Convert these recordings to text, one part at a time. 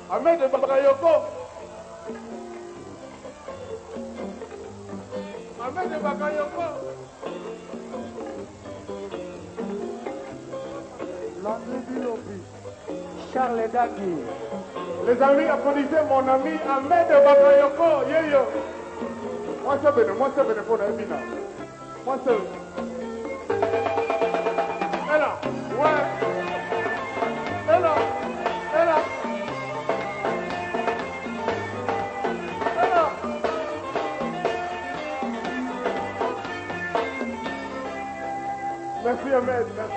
Ahmed Bakayoko. Ahmed Bakayoko. Charles Daki. Les amis, applaudissez mon ami Ahmed Bakayoko. Yo. Moi c'est béné pour la Bina. Moi c'est. Elle là, ouais. Elle là. Merci Ahmed, merci.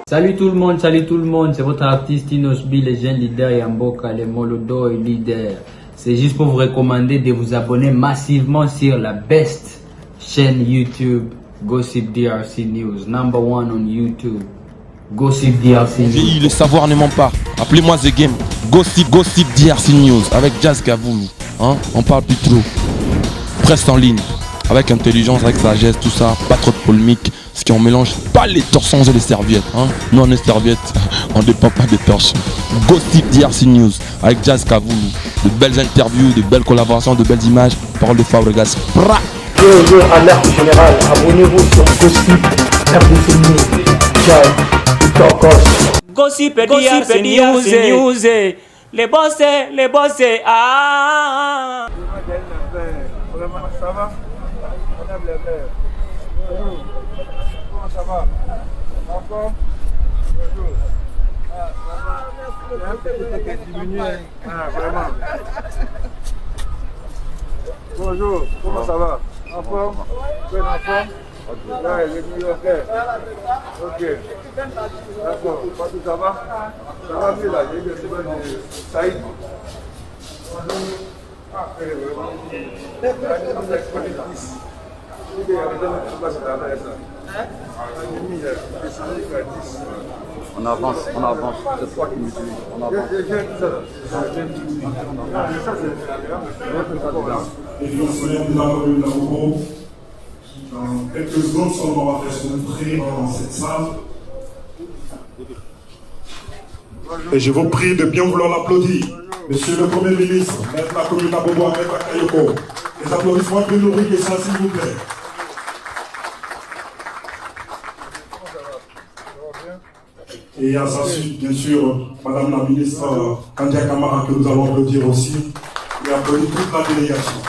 Salut tout le monde, c'est votre artiste Inosbi, les jeunes leaders Yamboka, les Molodo et leaders. C'est juste pour vous recommander de vous abonner massivement sur la best chaîne YouTube, Gossip DRC News, number 1 on YouTube. Gossip DRC News. Le savoir ne ment pas. Appelez-moi The Game. Gossip DRC News avec Jazz Kavoulou. Hein? On parle plus trop. Presse en ligne. Avec intelligence, avec sagesse, tout ça. Pas trop de polémique. Ce qu'on mélange pas les torsons et les serviettes. Hein? Nous on est serviettes. On ne dépend pas des torchons. Gossip DRC News avec Jazz Kavoulou. De belles interviews, de belles collaborations, de belles images. Parole de Fabregas. Yo, alerte générale, abonnez-vous sur Gossip RDC News. Jazz, Gossip DRC News. Les boss, ah. Ça va? Comment ça va? Encore? Bonjour. Il y a un petit peu qui a diminué. Ah, vraiment. Bonjour, comment ça va? En forme? Bien en forme? Ouais, j'ai dit ok. Ok. D'accord. Partout ça va? Ça va mieux là, j'ai eu des nouvelles de Saïd. Ah, vraiment. On avance, c'est toi qui m'utilises, on avance. Les fonctionnaires de la commune d'Abobo, qui dans quelques secondes sont en train de se montrer dans cette salle. Et je vous prie de bien vouloir l'applaudir. Monsieur le Premier ministre, maître de la commune d'Abobo, Ahmed Bakayoko. Les applaudissements plus nourris que ça, s'il vous plaît. Et à sa suite, bien sûr, Madame la ministre Kandia Kamara, que nous allons applaudir aussi, et applaudir toute la délégation.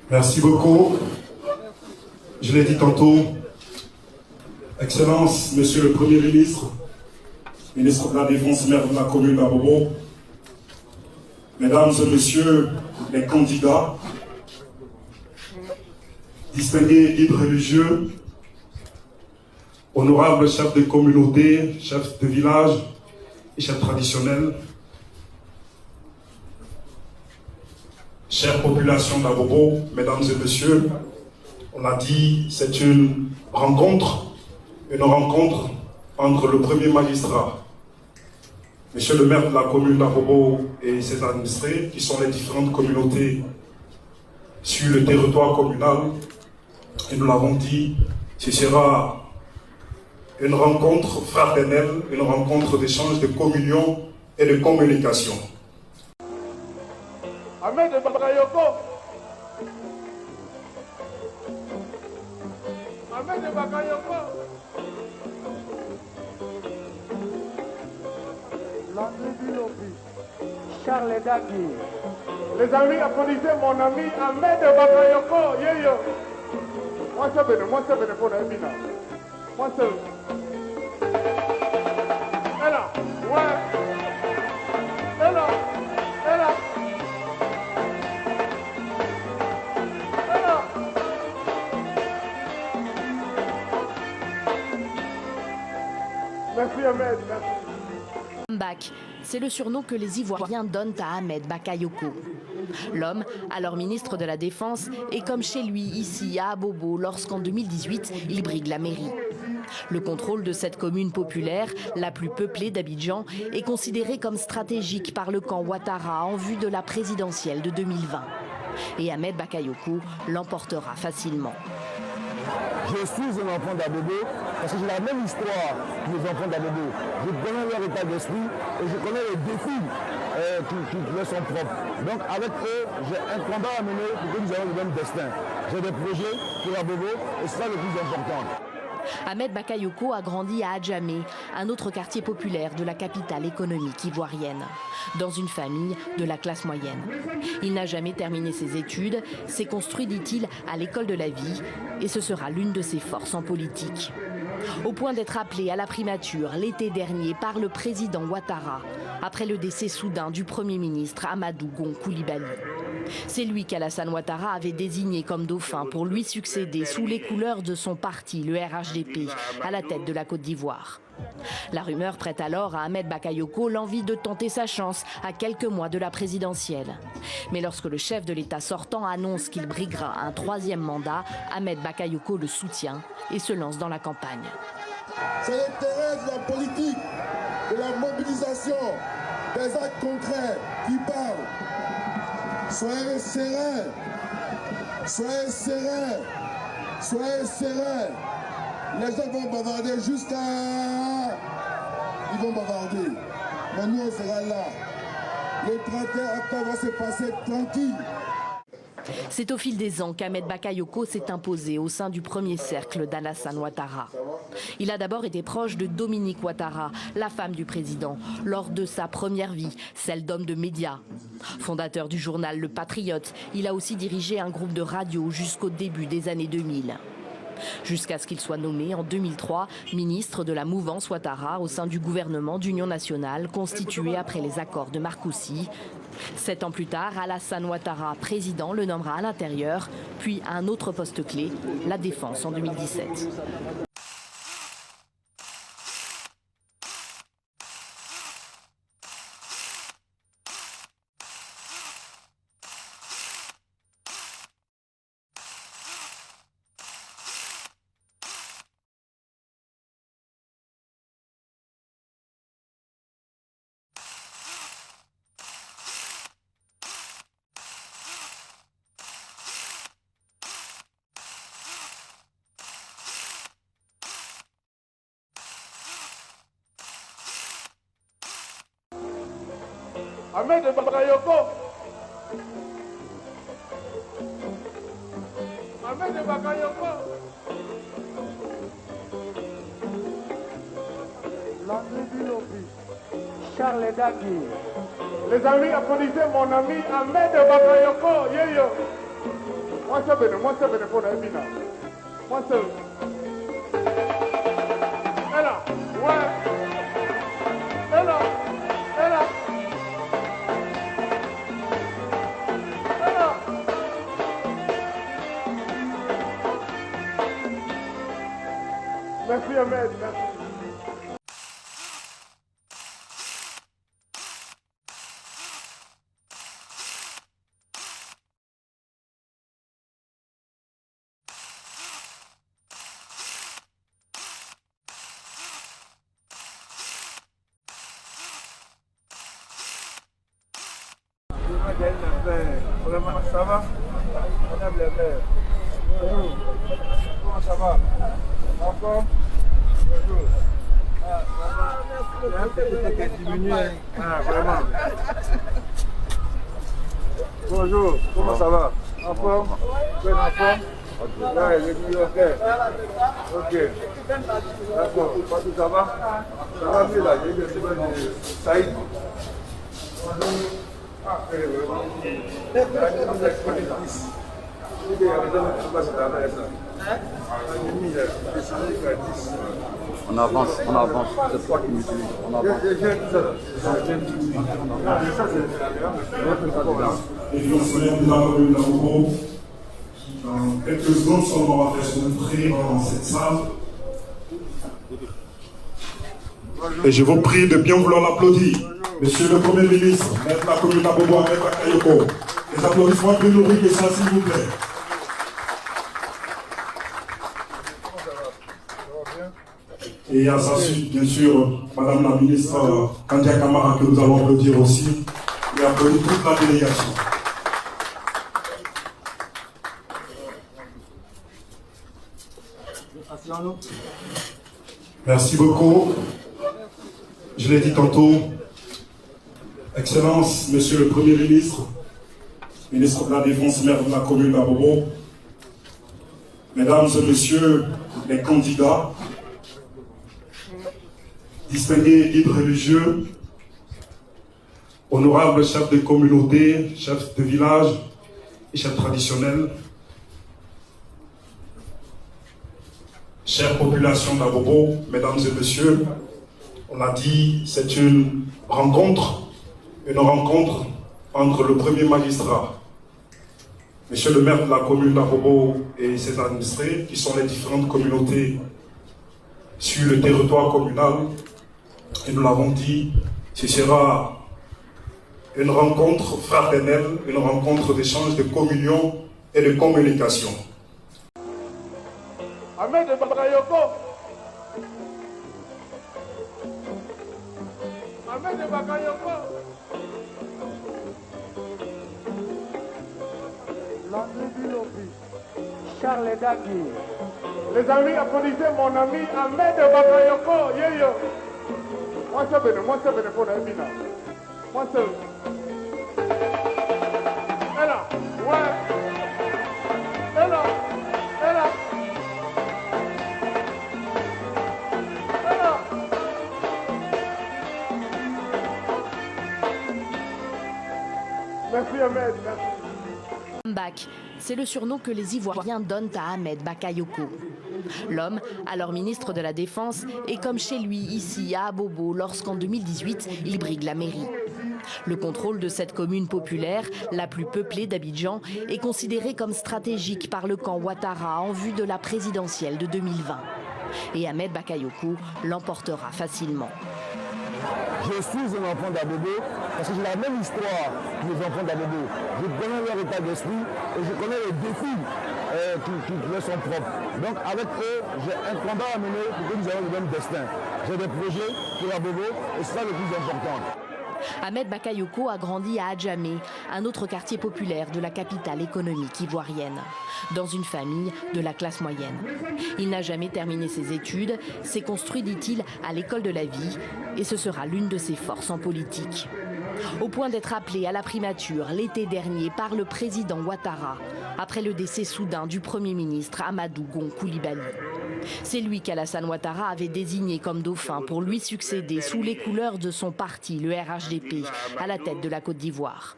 Merci beaucoup. Je l'ai dit tantôt, Excellence, Monsieur le Premier ministre, ministre de la Défense, maire de la commune d'Abobo, Mesdames et Messieurs les candidats, distingués guides religieux, honorables chefs de communauté, chefs de village et chefs traditionnels, chère population d'Abobo, Mesdames et Messieurs, on a dit c'est une rencontre entre le premier magistrat, Monsieur le maire de la commune d'Abobo et ses administrés, qui sont les différentes communautés sur le territoire communal. Et nous l'avons dit, ce sera une rencontre fraternelle, une rencontre d'échange, de communion et de communication. Ahmed Bakayoko. Ahmed Bakayoko. Charles Daki. Les amis, applaudissez mon ami Ahmed Bakayoko. Yo. Moi c'est béné pour la Bina. Moi c'est. Elle là, ouais. Elle là. Merci Ahmed, merci. Bak, c'est le surnom que les Ivoiriens donnent à Ahmed Bakayoko. L'homme, alors ministre de la Défense, est comme chez lui ici à Abobo lorsqu'en 2018, il brigue la mairie. Le contrôle de cette commune populaire, la plus peuplée d'Abidjan, est considéré comme stratégique par le camp Ouattara en vue de la présidentielle de 2020. Et Ahmed Bakayoko l'emportera facilement. je suis un enfant d'Abobo parce que j'ai la même histoire que les enfants d'Abobo. Je connais leur état d'esprit et je connais les défis qui leur sont propres. Donc avec eux, j'ai un combat à mener pour que nous ayons le même destin. J'ai des projets pour Abobo et c'est ça le plus important. Ahmed Bakayoko a grandi à Adjamé, un autre quartier populaire de la capitale économique ivoirienne, dans une famille de la classe moyenne. Il n'a jamais terminé ses études, s'est construit, dit-il, à l'école de la vie, et ce sera l'une de ses forces en politique. Au point d'être appelé à la primature l'été dernier par le président Ouattara, après le décès soudain du Premier ministre Amadou Gon Coulibaly. C'est lui qu'Alassane Ouattara avait désigné comme dauphin pour lui succéder sous les couleurs de son parti, le RHDP, à la tête de la Côte d'Ivoire. La rumeur prête alors à Ahmed Bakayoko l'envie de tenter sa chance à quelques mois de la présidentielle. Mais lorsque le chef de l'État sortant annonce qu'il briguera un 3e mandat, Ahmed Bakayoko le soutient et se lance dans la campagne. C'est l'intérêt de la politique, de la mobilisation, des actes concrets qui parlent. Soyez sereins, soyez sereins, soyez sereins. Les gens vont bavarder jusqu'à... Ils vont bavarder. Mais nous, on sera là. Le 31 octobre va se passer tranquille. C'est au fil des ans qu'Ahmed Bakayoko s'est imposé au sein du premier cercle d'Alassane Ouattara. Il a d'abord été proche de Dominique Ouattara, la femme du président, lors de sa première vie, celle d'homme de médias. Fondateur du journal Le Patriote, il a aussi dirigé un groupe de radio jusqu'au début des années 2000. Jusqu'à ce qu'il soit nommé en 2003 ministre de la mouvance Ouattara au sein du gouvernement d'union nationale constitué après les accords de Marcoussis. 7 ans plus tard, Alassane Ouattara, président, le nommera à l'intérieur, puis à un autre poste clé, la défense en 2017. Ahmed Bakayoko. Ahmed Bakayoko. Charles Daki. Les amis, applaudissez mon ami Ahmed Bakayoko. Yo. Moi c'est bénéfice pour la vie. Moi c'est. Elle là. Ouais. Elle là. Merci Ahmed, merci. Vraiment, ça va? On aime les verres. Bonjour. Comment ça va? Encore? Bonjour. Ah, ça va? Il y a un petit qui est diminué. Ah, vraiment. Bonjour. Comment ça va? En forme? Bien en forme? Ouais, les New-Yorkais. Ok. D'accord. Partout ça va? Ça va mieux là. J'ai eu une semaine de Saïd. On avance, c'est toi qui m'utilises, on avance. Les fonctionnaires de la commune d'Abobo, dans quelques secondes, on va faire son entrée dans cette salle. Et je vous prie de bien vouloir l'applaudir. Monsieur le Premier ministre, maître de la commune d'Abobo, Ahmed Bakayoko. Les applaudissements plus nourris que ça, s'il vous plaît. Et à sa suite, bien sûr, Madame la ministre Kandia Kamara, que nous allons applaudir aussi, et applaudir toute la délégation. Merci beaucoup. Je l'ai dit tantôt, Excellence, Monsieur le Premier ministre, ministre de la Défense, maire de la commune d'Abobo, Mesdames et Messieurs les candidats, distingués guides religieux, honorables chefs de communauté, chefs de village et chefs traditionnels, chère population d'Abobo, Mesdames et Messieurs, on l'a dit, c'est une rencontre entre le premier magistrat, Monsieur le maire de la commune d'Abobo et ses administrés, qui sont les différentes communautés sur le territoire communal. Et nous l'avons dit, ce sera une rencontre fraternelle, une rencontre d'échange, de communion et de communication. Ahmed Bakayoko. Ahmed Bakayoko. Charles Daki. Les amis, applaudissez mon ami Ahmed Bakayoko. Yo. Moi c'est bénéfice pour la vie. Moi c'est. Et là, ouais. Et là. Merci Ahmed, merci. Bak, c'est le surnom que les Ivoiriens donnent à Ahmed Bakayoko. L'homme, alors ministre de la Défense, est comme chez lui ici à Abobo lorsqu'en 2018, il brigue la mairie. Le contrôle de cette commune populaire, la plus peuplée d'Abidjan, est considéré comme stratégique par le camp Ouattara en vue de la présidentielle de 2020. Et Ahmed Bakayoko l'emportera facilement. Je suis un enfant d'Abobo parce que j'ai la même histoire que les enfants d'Abobo. Je connais leur état d'esprit et je connais les défis qui leur sont propres. Donc avec eux, j'ai un combat à mener pour que nous ayons le même destin. J'ai des projets pour Abobo et c'est ça le plus important. Ahmed Bakayoko a grandi à Adjamé, un autre quartier populaire de la capitale économique ivoirienne, dans une famille de la classe moyenne. Il n'a jamais terminé ses études, s'est construit, dit-il, à l'école de la vie, et ce sera l'une de ses forces en politique. Au point d'être appelé à la primature l'été dernier par le président Ouattara, après le décès soudain du Premier ministre Amadou Gon Coulibaly. C'est lui qu'Alassane Ouattara avait désigné comme dauphin pour lui succéder sous les couleurs de son parti, le RHDP, à la tête de la Côte d'Ivoire.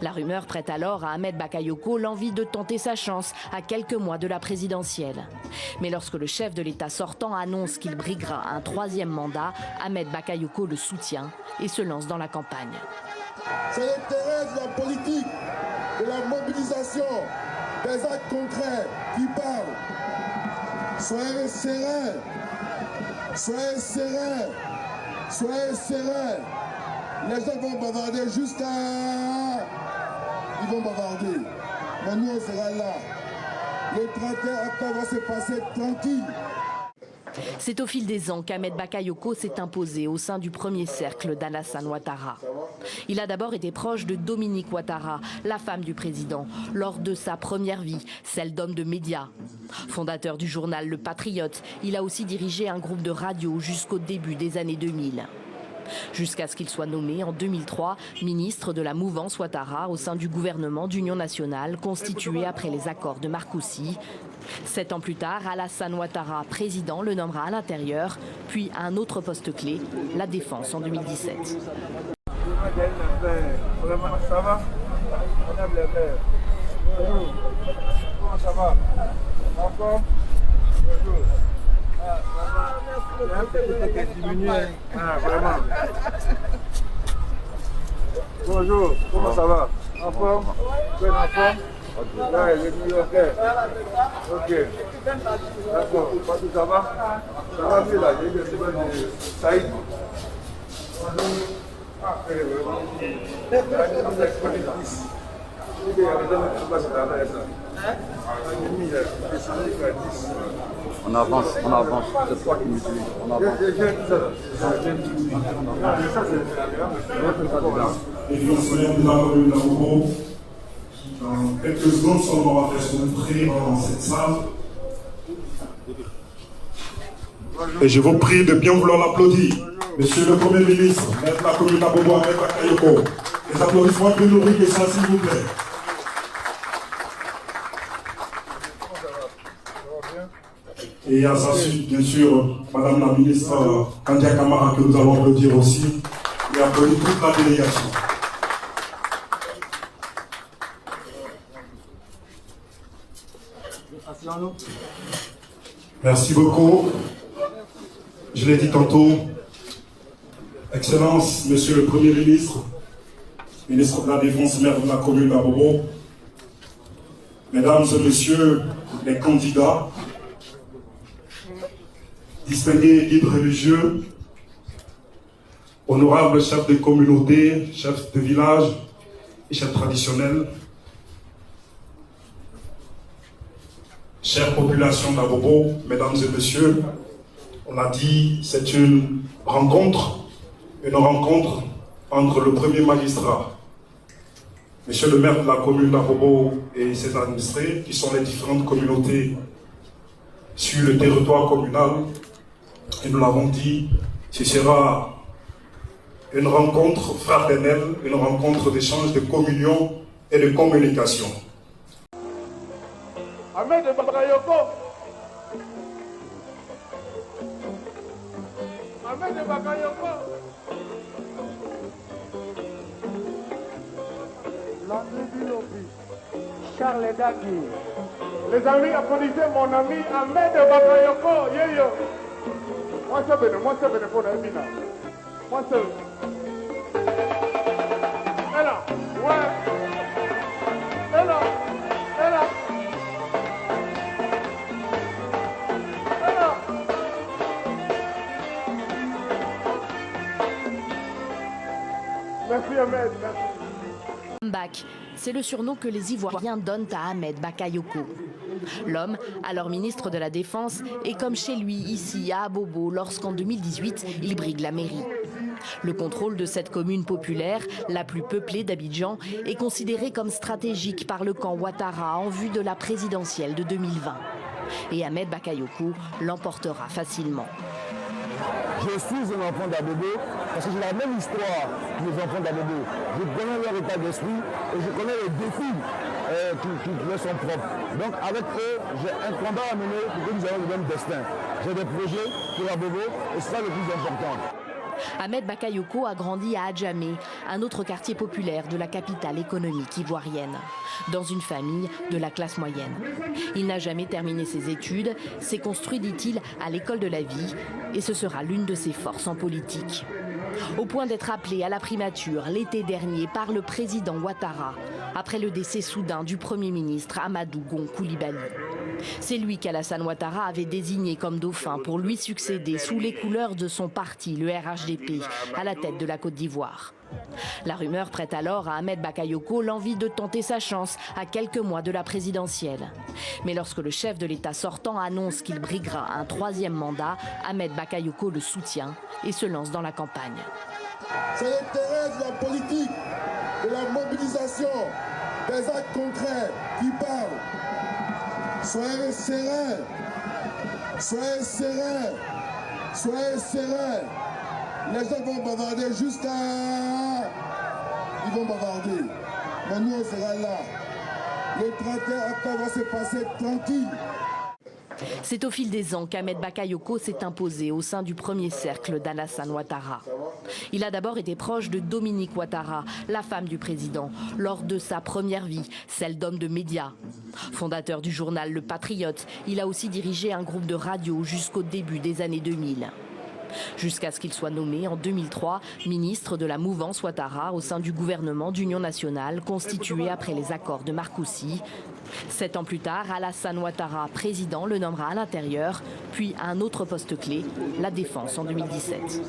La rumeur prête alors à Ahmed Bakayoko l'envie de tenter sa chance à quelques mois de la présidentielle. Mais lorsque le chef de l'État sortant annonce qu'il briguera un 3e mandat, Ahmed Bakayoko le soutient et se lance dans la campagne. C'est l'intérêt de la politique, de la mobilisation, des actes concrets qui parlent. Soyez sereins, soyez sereins, soyez sereins. Les gens vont bavarder jusqu'à... Ils vont bavarder. Mais nous, on sera là. Le 31 octobre va se passer tranquille. C'est au fil des ans qu'Ahmed Bakayoko s'est imposé au sein du premier cercle d'Alassane Ouattara. Il a d'abord été proche de Dominique Ouattara, la femme du président, lors de sa première vie, celle d'homme de médias. Fondateur du journal Le Patriote, il a aussi dirigé un groupe de radio jusqu'au début des années 2000. Jusqu'à ce qu'il soit nommé en 2003 ministre de la mouvance Ouattara au sein du gouvernement d'union nationale constitué après les accords de Marcoussis. 7 ans plus tard, Alassane Ouattara, président, le nommera à l'intérieur, puis à un autre poste clé, la défense en 2017. Ça va? Comment ça va? Encore? Bonjour. Il y a un petit peu qui a diminué. Ah, vraiment. Bonjour, comment ça va? En forme? Vous êtes en forme? Ouais, j'ai dit ok. Ok. D'accord. Partout ça va? Ça va mieux là, j'ai eu des nouvelles de Saïd. Ah, vraiment. Il y a des nouvelles expositrices. Il y a des nouvelles expositrices. On avance, c'est toi qui m'utilises, on avance. Les fonctionnaires de la commune d'Abobo, qui dans quelques secondes sont en train de se montrer dans cette salle. Et je vous prie de bien vouloir l'applaudir. Monsieur le Premier ministre, maître de la commune d'Abobo, Ahmed Bakayoko. Les applaudissements plus nourris que ça, s'il vous plaît. Et à sa suite, bien sûr, Madame la ministre Kandia Kamara, que nous allons applaudir aussi, et applaudir toute la délégation. Merci beaucoup. Je l'ai dit tantôt, Excellence, Monsieur le Premier ministre, ministre de la Défense, maire de la commune d'Abobo, Mesdames et Messieurs les candidats, distingués guides religieux, honorables chefs de communauté, chefs de village et chefs traditionnels, chère population d'Abobo, Mesdames et Messieurs, on a dit, c'est une rencontre entre le premier magistrat, Monsieur le maire de la commune d'Abobo et ses administrés, qui sont les différentes communautés sur le territoire communal. Et nous l'avons dit, ce sera une rencontre fraternelle, une rencontre d'échange, de communion et de communication. Ahmed Bakayoko. Ahmed Bakayoko. Charles Daki. Les amis, applaudissez mon ami Ahmed Bakayoko. Yo. Moi c'est bénéfice pour la vie. Moi c'est. Elle là, ouais. Elle là. Merci Ahmed, merci. Bak, c'est le surnom que les Ivoiriens donnent à Ahmed Bakayoko. L'homme, alors ministre de la Défense, est comme chez lui ici à Abobo lorsqu'en 2018, il brigue la mairie. Le contrôle de cette commune populaire, la plus peuplée d'Abidjan, est considéré comme stratégique par le camp Ouattara en vue de la présidentielle de 2020. Et Ahmed Bakayoko l'emportera facilement. Je suis un enfant d'Abobo parce que j'ai la même histoire que les enfants d'Abobo. Je connais leur état d'esprit et je connais les défis qui leur sont propres. Donc avec eux, j'ai un combat à mener pour que nous ayons le même destin. J'ai des projets pour Abobo et c'est ça le plus important. Ahmed Bakayoko a grandi à Adjamé, un autre quartier populaire de la capitale économique ivoirienne, dans une famille de la classe moyenne. Il n'a jamais terminé ses études, s'est construit, dit-il, à l'école de la vie, et ce sera l'une de ses forces en politique. Au point d'être appelé à la primature l'été dernier par le président Ouattara, après le décès soudain du Premier ministre Amadou Gon Coulibaly. C'est lui qu'Alassane Ouattara avait désigné comme dauphin pour lui succéder sous les couleurs de son parti, le RHDP, à la tête de la Côte d'Ivoire. La rumeur prête alors à Ahmed Bakayoko l'envie de tenter sa chance à quelques mois de la présidentielle. Mais lorsque le chef de l'État sortant annonce qu'il briguera un troisième mandat, Ahmed Bakayoko le soutient et se lance dans la campagne. C'est l'intérêt de la politique, de la mobilisation, des actes concrets qui parlent. Soyez sereins, soyez sereins, soyez sereins. Les gens vont bavarder jusqu'à... Ils vont bavarder. Mais nous, on sera là. Le 31 octobre va se passer tranquille. C'est au fil des ans qu'Ahmed Bakayoko s'est imposé au sein du premier cercle d'Alassane Ouattara. Il a d'abord été proche de Dominique Ouattara, la femme du président, lors de sa première vie, celle d'homme de médias. Fondateur du journal Le Patriote, il a aussi dirigé un groupe de radio jusqu'au début des années 2000. Jusqu'à ce qu'il soit nommé en 2003 ministre de la mouvance Ouattara au sein du gouvernement d'union nationale constitué après les accords de Marcoussis. 7 ans plus tard, Alassane Ouattara, président, le nommera à l'intérieur, puis à un autre poste clé, la défense en 2017.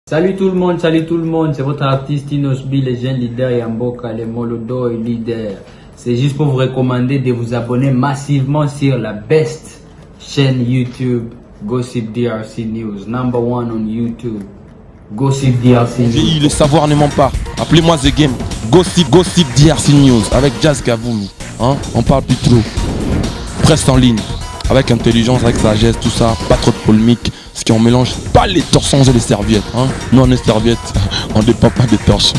Salut tout le monde, c'est votre artiste Inosbi, les jeunes leaders Yamboka, les Molodo et leaders. C'est juste pour vous recommander de vous abonner massivement sur la best chaîne YouTube, Gossip DRC News, #1 on YouTube. Gossip DRC News. Le savoir ne ment pas. Appelez-moi The Game. Gossip DRC News avec Jazz Gavoulou. Hein? On parle plus trop. Presse en ligne. Avec intelligence, avec sagesse, tout ça. Pas trop de polémique. Ce qui on mélange pas les torsons et les serviettes. Hein? Nous on est serviettes. On ne dépend pas des torsons.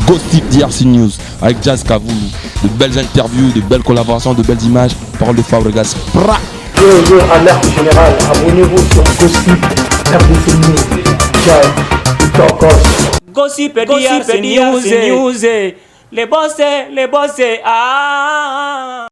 Gossip DRC News avec Jazz Gavoulou. De belles interviews, de belles collaborations, de belles images. Parole de Fabregas. Yo, alerte générale, abonnez-vous sur Gossip RDC News. Jazz, Gossip DRC News. Les boss, ah.